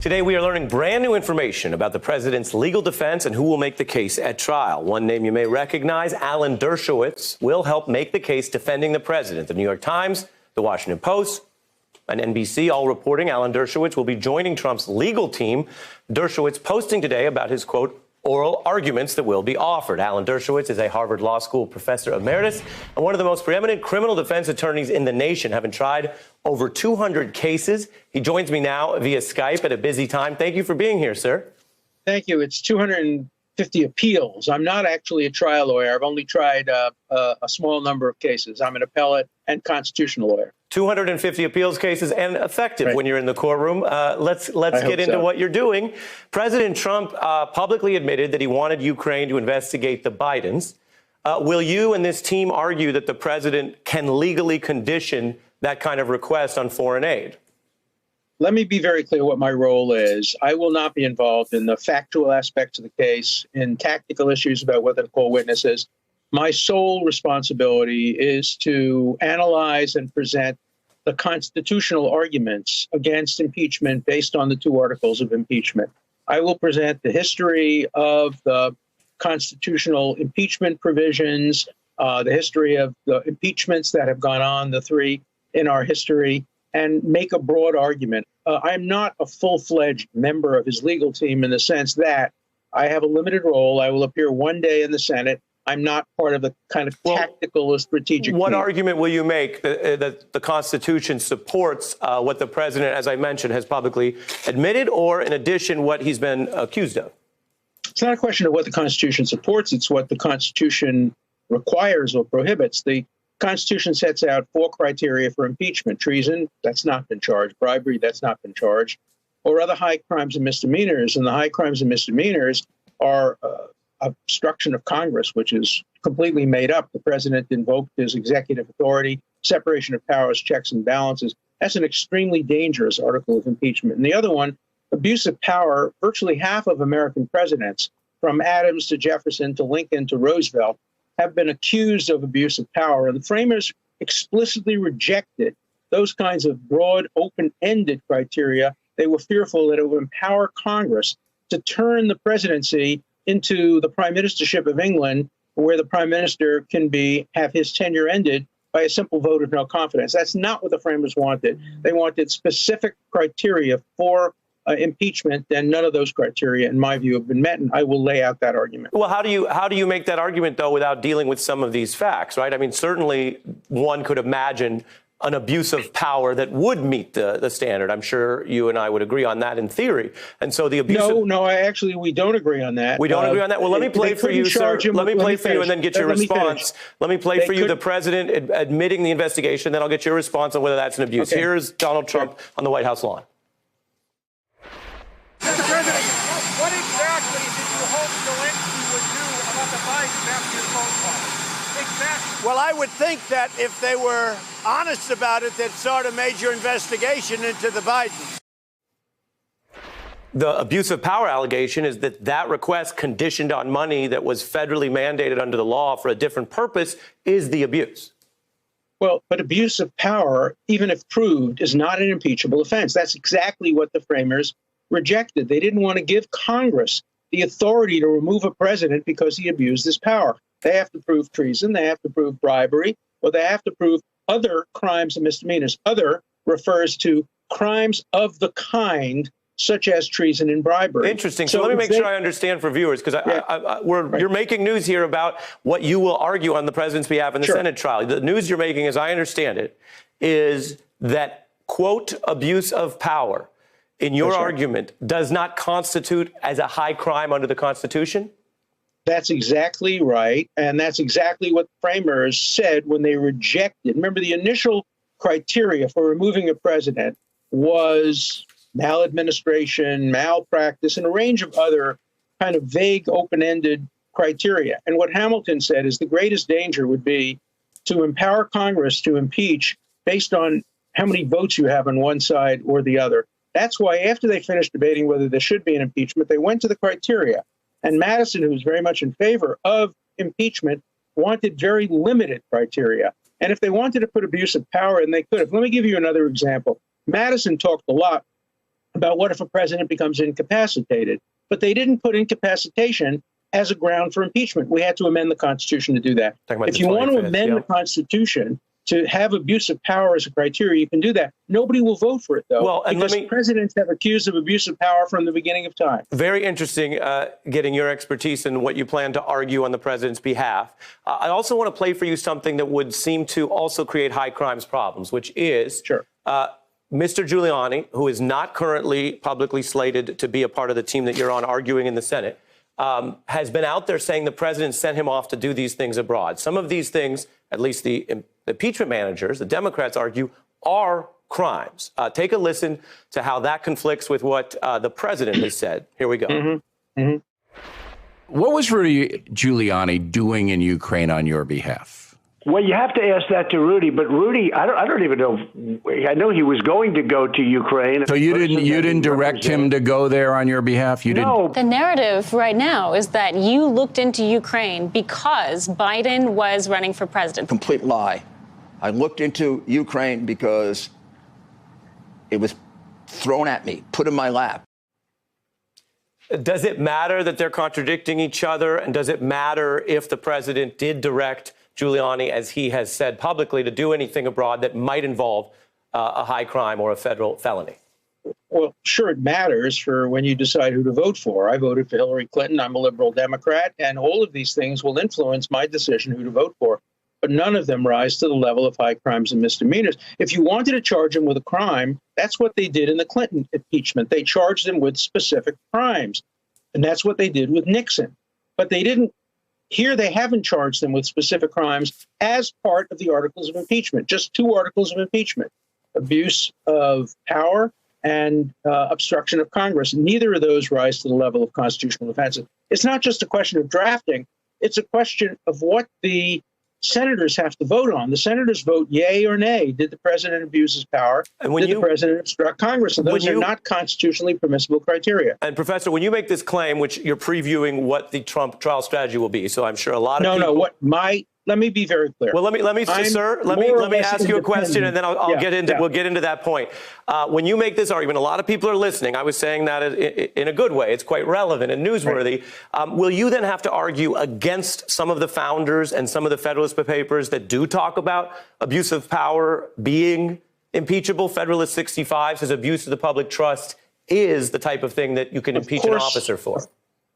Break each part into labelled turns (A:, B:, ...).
A: Today, we are learning brand new information about the president's legal defense and who will make the case at trial. One name you may recognize, Alan Dershowitz, will help make the case defending the president. The New York Times, the Washington Post, and NBC all reporting Alan Dershowitz will be joining Trump's legal team. Dershowitz posting today about his, quote, oral arguments that will be offered. Alan Dershowitz is a Harvard Law School professor emeritus and one of the most preeminent criminal defense attorneys in the nation, having tried over 200 cases. He joins me now via Skype at a busy time. Thank you for being here, sir.
B: Thank you. It's 250 appeals. I'm not actually a trial lawyer. I've only tried a small number of cases. I'm an appellate and constitutional lawyer.
A: 250 appeals cases and effective
B: right.
A: When you're in the courtroom. Let's get into what you're doing. President Trump publicly admitted that he wanted Ukraine to investigate the Bidens. Will you and this team argue that the president can legally condition that kind of request on foreign aid?
B: Let me be very clear what my role is. I will not be involved in the factual aspects of the case, in tactical issues about whether to call witnesses. My sole responsibility is to analyze and present the constitutional arguments against impeachment based on the two articles of impeachment. I will present the history of the constitutional impeachment provisions, the history of the impeachments that have gone on, the three in our history, and make a broad argument. I'm not a full-fledged member of his legal team in the sense that I have a limited role. I will appear one day in the Senate. I'm not part of the kind of tactical or strategic
A: What
B: team.
A: argument will you make that the Constitution supports what the president, as I mentioned, has publicly admitted, or in addition, what he's been accused of?
B: It's not a question of what the Constitution supports. It's what the Constitution requires or prohibits. The Constitution sets out 4 criteria for impeachment: treason, that's not been charged; bribery, that's not been charged; or other high crimes and misdemeanors. And the high crimes and misdemeanors are obstruction of Congress, which is completely made up. The president invoked his executive authority, separation of powers, checks and balances. That's an extremely dangerous article of impeachment. And the other one, abuse of power. Virtually half of American presidents, from Adams to Jefferson to Lincoln to Roosevelt, have been accused of abuse of power. And the framers explicitly rejected those kinds of broad, open-ended criteria. They were fearful that it would empower Congress to turn the presidency into the prime ministership of England, where the prime minister can have his tenure ended by a simple vote of no confidence. That's not what the framers wanted. They wanted specific criteria for impeachment, and none of those criteria, in my view, have been met, and I will lay out that argument.
A: Well, how do you make that argument, though, without dealing with some of these facts, right? I mean, certainly one could imagine an abuse of power that would meet the standard. I'm sure you and I would agree on that in theory. And so the abuse
B: we don't agree on that.
A: We don't agree on that? Well, let me play for you, sir. Let me play for you and then get your response. Let me play for you the president admitting the investigation, then I'll get your response on whether that's an abuse.
B: Okay.
A: Here's Donald Trump on the White House lawn.
C: Mr. President, what exactly did you hope Zelensky would do about the Bidens after your phone call? Exactly.
D: Well, I would think that if they were honest about it, they'd start a major investigation into the Bidens.
A: The abuse of power allegation is that request, conditioned on money that was federally mandated under the law for a different purpose, is the abuse.
B: Well, but abuse of power, even if proved, is not an impeachable offense. That's exactly what the framers rejected. They didn't want to give Congress the authority to remove a president because he abused his power. They have to prove treason, they have to prove bribery, or they have to prove other crimes and misdemeanors. Other refers to crimes of the kind, such as treason and bribery.
A: Interesting. So let me make sure I understand for viewers, because you're making news here about what you will argue on the president's behalf in the Senate trial. The news you're making, as I understand it, is that, quote, abuse of power, in your argument, does not constitute as a high crime under the Constitution?
B: That's exactly right. And that's exactly what framers said when they rejected. Remember, the initial criteria for removing a president was maladministration, malpractice, and a range of other kind of vague, open-ended criteria. And what Hamilton said is the greatest danger would be to empower Congress to impeach based on how many votes you have on one side or the other. That's why after they finished debating whether there should be an impeachment, they went to the criteria. And Madison, who was very much in favor of impeachment, wanted very limited criteria. And if they wanted to put abuse of power in, they could have. Let me give you another example. Madison talked a lot about what if a president becomes incapacitated. But they didn't put incapacitation as a ground for impeachment. We had to amend the Constitution to do that. If you want to amend the Constitution to have abuse of power as a criteria, you can do that. Nobody will vote for it, though,
A: well, and
B: because presidents have accused of abuse of power from the beginning of time.
A: Very interesting getting your expertise in what you plan to argue on the president's behalf. I also want to play for you something that would seem to also create high crimes problems, which is Mr. Giuliani, who is not currently publicly slated to be a part of the team that you're on arguing in the Senate, has been out there saying the president sent him off to do these things abroad. Some of these things, at least the impeachment managers, the Democrats argue, are crimes. Take a listen to how that conflicts with what the president has said. Here we go.
E: What was Rudy Giuliani doing in Ukraine on your behalf?
F: Well, you have to ask that to Rudy, but Rudy, I don't even know. I know he was going to go to Ukraine.
E: So you didn't direct him to go there on your behalf? You didn't.
G: The narrative right now is that you looked into Ukraine because Biden was running for president.
H: Complete lie. I looked into Ukraine because it was thrown at me, put in my lap.
A: Does it matter that they're contradicting each other? And does it matter if the president did direct Giuliani, as he has said publicly, to do anything abroad that might involve a high crime or a federal felony?
B: Well, sure, it matters for when you decide who to vote for. I voted for Hillary Clinton. I'm a liberal Democrat, and all of these things will influence my decision who to vote for. But none of them rise to the level of high crimes and misdemeanors. If you wanted to charge him with a crime, that's what they did in the Clinton impeachment. They charged him with specific crimes, and that's what they did with Nixon. But they didn't. Here, they haven't charged them with specific crimes as part of the articles of impeachment, just 2 articles of impeachment, abuse of power and obstruction of Congress. Neither of those rise to the level of constitutional offenses. It's not just a question of drafting. It's a question of what the senators have to vote on. The senators vote yay or nay. Did the president abuse his power? And did the president obstruct Congress? And those are not constitutionally permissible criteria.
A: And Professor, when you make this claim, which you're previewing what the Trump trial strategy will be, so I'm sure a lot of people...
B: Let me be very clear.
A: Well, let me ask you a question, and then we'll get into that point. When you make this argument, a lot of people are listening. I was saying that in a good way. It's quite relevant and newsworthy. Right. Will you then have to argue against some of the founders and some of the Federalist Papers that do talk about abuse of power being impeachable? Federalist 65 says abuse of the public trust is the type of thing that you can impeach an officer for.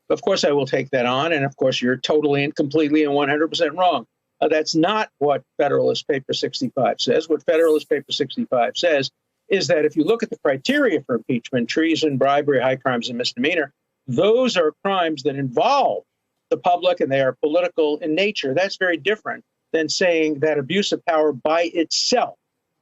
B: Of course, I will take that on. And of course, you're totally and completely and 100% wrong. That's not what Federalist Paper 65 says. What Federalist Paper 65 says is that if you look at the criteria for impeachment, treason, bribery, high crimes, and misdemeanor, those are crimes that involve the public and they are political in nature. That's very different than saying that abuse of power by itself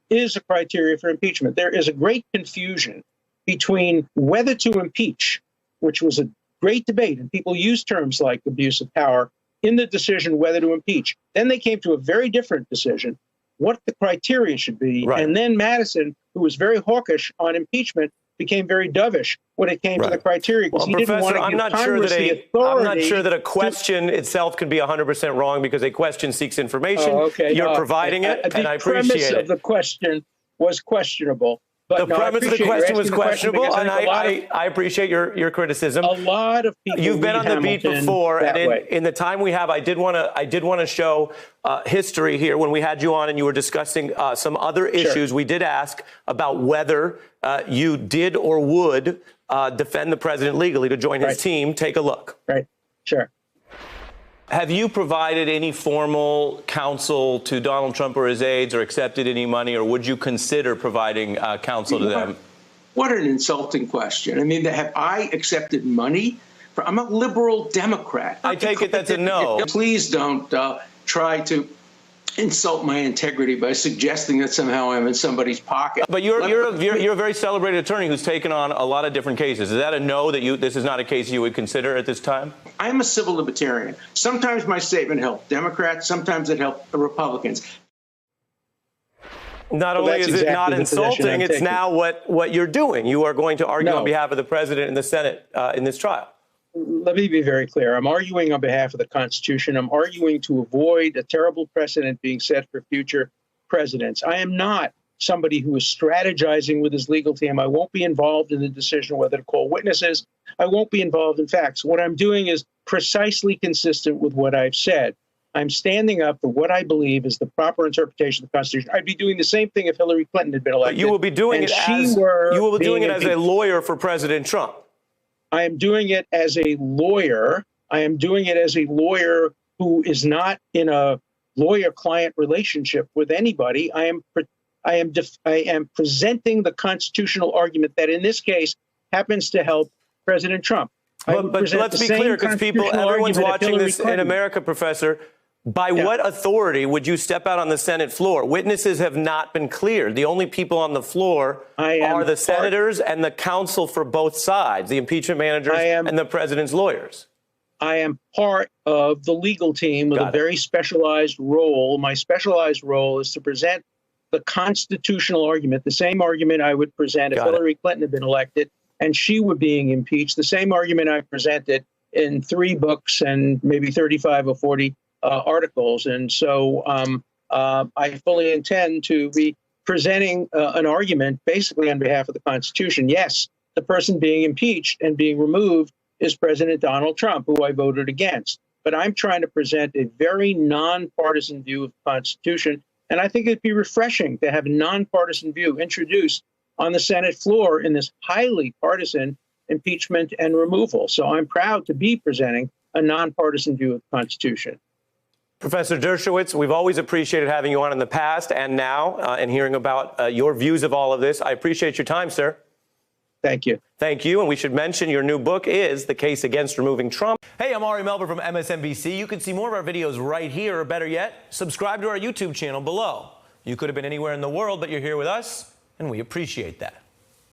B: is a criteria for impeachment. There is a great confusion between whether to impeach, which was a great debate, and people use terms like abuse of power in the decision whether to impeach. Then they came to a very different decision, what the criteria should be. Right. And then Madison, who was very hawkish on impeachment, became very dovish when it came to the criteria.
A: Well, Professor, I'm not sure that a question itself can be 100% wrong because a question seeks information. You're providing it, and I appreciate it. The premise
B: of the question was questionable.
A: The premise of the question was questionable, and I appreciate your criticism.
B: A lot of people.
A: You've been on the beat before, and in the time we have, I did want to show history here. When we had you on and you were discussing some other issues, we did ask about whether you did or would defend the president legally to join his team. Take a look.
B: Right. Sure.
A: Have you provided any formal counsel to Donald Trump or his aides or accepted any money, or would you consider providing counsel to them?
I: What an insulting question. I mean, have I accepted money? I'm a liberal Democrat.
A: I take it that's a no.
I: Please don't try to insult my integrity by suggesting that somehow I'm in somebody's pocket.
A: But you're a very celebrated attorney who's taken on a lot of different cases. Is that a no, that this is not a case you would consider at this time?
I: I'm a civil libertarian. Sometimes my statement helped Democrats, sometimes it helped Republicans.
A: Not only is it not insulting, it's now what you're doing. You are going to argue on behalf of the president and the Senate in this trial.
B: Let me be very clear. I'm arguing on behalf of the Constitution. I'm arguing to avoid a terrible precedent being set for future presidents. I am not somebody who is strategizing with his legal team. I won't be involved in the decision whether to call witnesses. I won't be involved in facts. What I'm doing is precisely consistent with what I've said. I'm standing up for what I believe is the proper interpretation of the Constitution. I'd be doing the same thing if Hillary Clinton had been elected.
A: But you will be doing it as a lawyer for President Trump.
B: I am doing it as a lawyer. I am doing it as a lawyer who is not in a lawyer-client relationship with anybody. I am presenting the constitutional argument that in this case happens to help President Trump.
A: But let's be clear, because everyone's watching this in America, Professor. By what authority would you step out on the Senate floor? Witnesses have not been cleared. The only people on the floor are the senators and the counsel for both sides, the impeachment managers and the president's lawyers.
B: I am part of the legal team with a very specialized role. My specialized role is to present the constitutional argument, the same argument I would present if Hillary Clinton had been elected and she were being impeached, the same argument I presented in 3 books and maybe 35 or 40 articles. And so I fully intend to be presenting an argument basically on behalf of the Constitution. Yes, the person being impeached and being removed is President Donald Trump, who I voted against. But I'm trying to present a very nonpartisan view of the Constitution. And I think it'd be refreshing to have a nonpartisan view introduced on the Senate floor in this highly partisan impeachment and removal. So I'm proud to be presenting a nonpartisan view of the Constitution.
A: Professor Dershowitz, we've always appreciated having you on in the past and now and hearing about your views of all of this. I appreciate your time, sir.
B: Thank you.
A: Thank you. And we should mention your new book is The Case Against Removing Trump. Hey, I'm Ari Melber from MSNBC. You can see more of our videos right here, or better yet, subscribe to our YouTube channel below. You could have been anywhere in the world, but you're here with us, and we appreciate that.